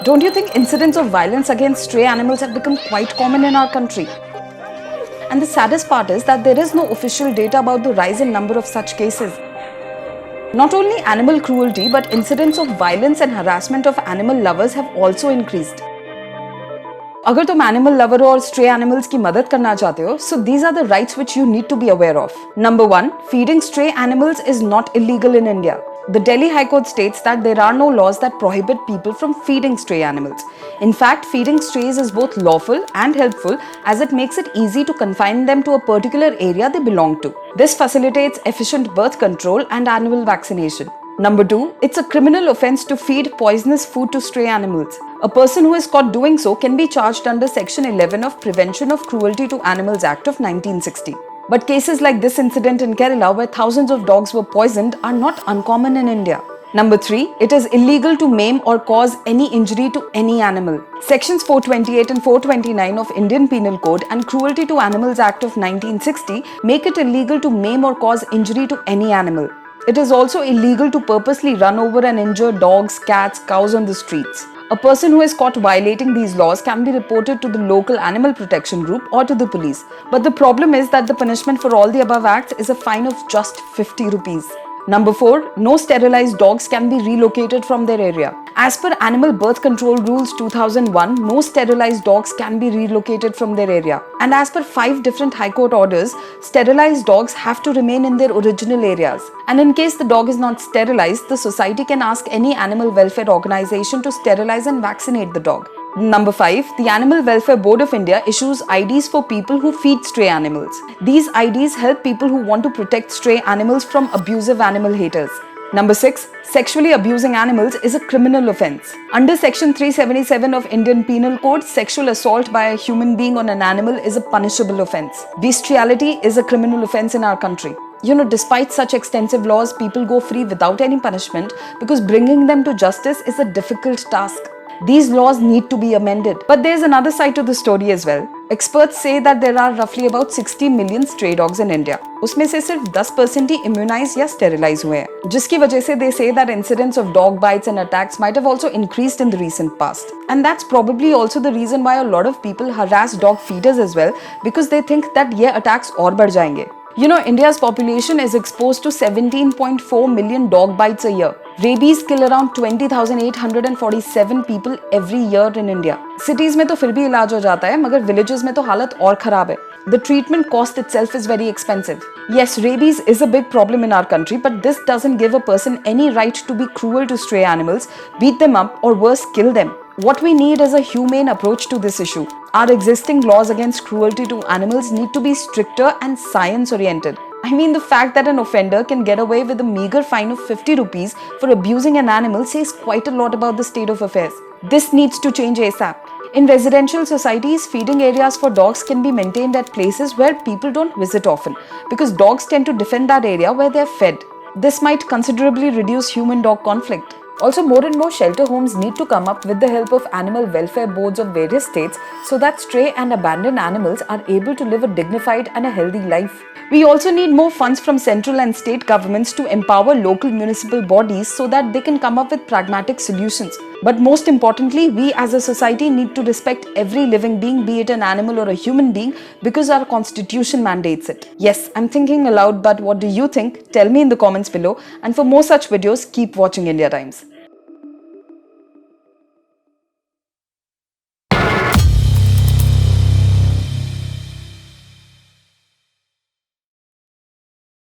Don't you think incidents of violence against stray animals have become quite common in our country? And the saddest part is that there is no official data about the rise in number of such cases. Not only animal cruelty, but incidents of violence and harassment of animal lovers have also increased. अगर तुम animal lover और stray animals की मदद करना चाहते हो, so these are the rights which you need to be aware of. Number 1, feeding stray animals is not illegal in India. The Delhi High Court states that there are no laws that prohibit people from feeding stray animals. In fact, feeding strays is both lawful and helpful as it makes it easy to confine them to a particular area they belong to. This facilitates efficient birth control and annual vaccination. Number 2, it's a criminal offense to feed poisonous food to stray animals. A person who is caught doing so can be charged under Section 11 of Prevention of Cruelty to Animals Act of 1960. But cases like this incident in Kerala, where thousands of dogs were poisoned, are not uncommon in India. Number 3, it is illegal to maim or cause any injury to any animal. Sections 428 and 429 of Indian Penal Code and Cruelty to Animals Act of 1960 make it illegal to maim or cause injury to any animal. It is also illegal to purposely run over and injure dogs, cats, cows on the streets. A person who is caught violating these laws can be reported to the local animal protection group or to the police. But the problem is that the punishment for all the above acts is a fine of just 50 rupees. Number 4, no sterilized dogs can be relocated from their area. As per Animal Birth Control Rules 2001, no sterilized dogs can be relocated from their area. And as per 5 different High Court orders, sterilized dogs have to remain in their original areas. And in case the dog is not sterilized, the society can ask any animal welfare organization to sterilize and vaccinate the dog. Number 5, the Animal Welfare Board of India issues IDs for people who feed stray animals. These IDs help people who want to protect stray animals from abusive animal haters. Number 6, sexually abusing animals is a criminal offense. Under Section 377 of Indian Penal Code, sexual assault by a human being on an animal is a punishable offense. Bestiality is a criminal offense in our country. Despite such extensive laws, people go free without any punishment because bringing them to justice is a difficult task. These laws need to be amended. But there's another side to the story as well. Experts say that there are roughly about 60 million stray dogs in India. उसमें से सिर्फ 10% ही immunized या sterilized हुए हैं, जिसकी वजह से they say that incidents of dog bites and attacks might have also increased in the recent past. And that's probably also the reason why a lot of people harass dog feeders as well, because they think that ये attacks और बढ़ जाएंगे. India's population is exposed to 17.4 million dog bites a year. Rabies kill around 20,847 people every year in India. Cities में तो फिर भी इलाज हो जाता है, मगर villages में तो हालत और खराब है. The treatment cost itself is very expensive. Yes, rabies is a big problem in our country, but this doesn't give a person any right to be cruel to stray animals, beat them up, or worse, kill them. What we need is a humane approach to this issue. Our existing laws against cruelty to animals need to be stricter and science-oriented. I mean, the fact that an offender can get away with a meager fine of 50 rupees for abusing an animal says quite a lot about the state of affairs. This needs to change ASAP. In residential societies, feeding areas for dogs can be maintained at places where people don't visit often, because dogs tend to defend that area where they are fed. This might considerably reduce human-dog conflict. Also, more and more shelter homes need to come up with the help of animal welfare boards of various states so that stray and abandoned animals are able to live a dignified and a healthy life. We also need more funds from central and state governments to empower local municipal bodies so that they can come up with pragmatic solutions. But most importantly, we as a society need to respect every living being, be it an animal or a human being, because our constitution mandates it. Yes, I'm thinking aloud, but what do you think? Tell me in the comments below. And for more such videos, keep watching India Times.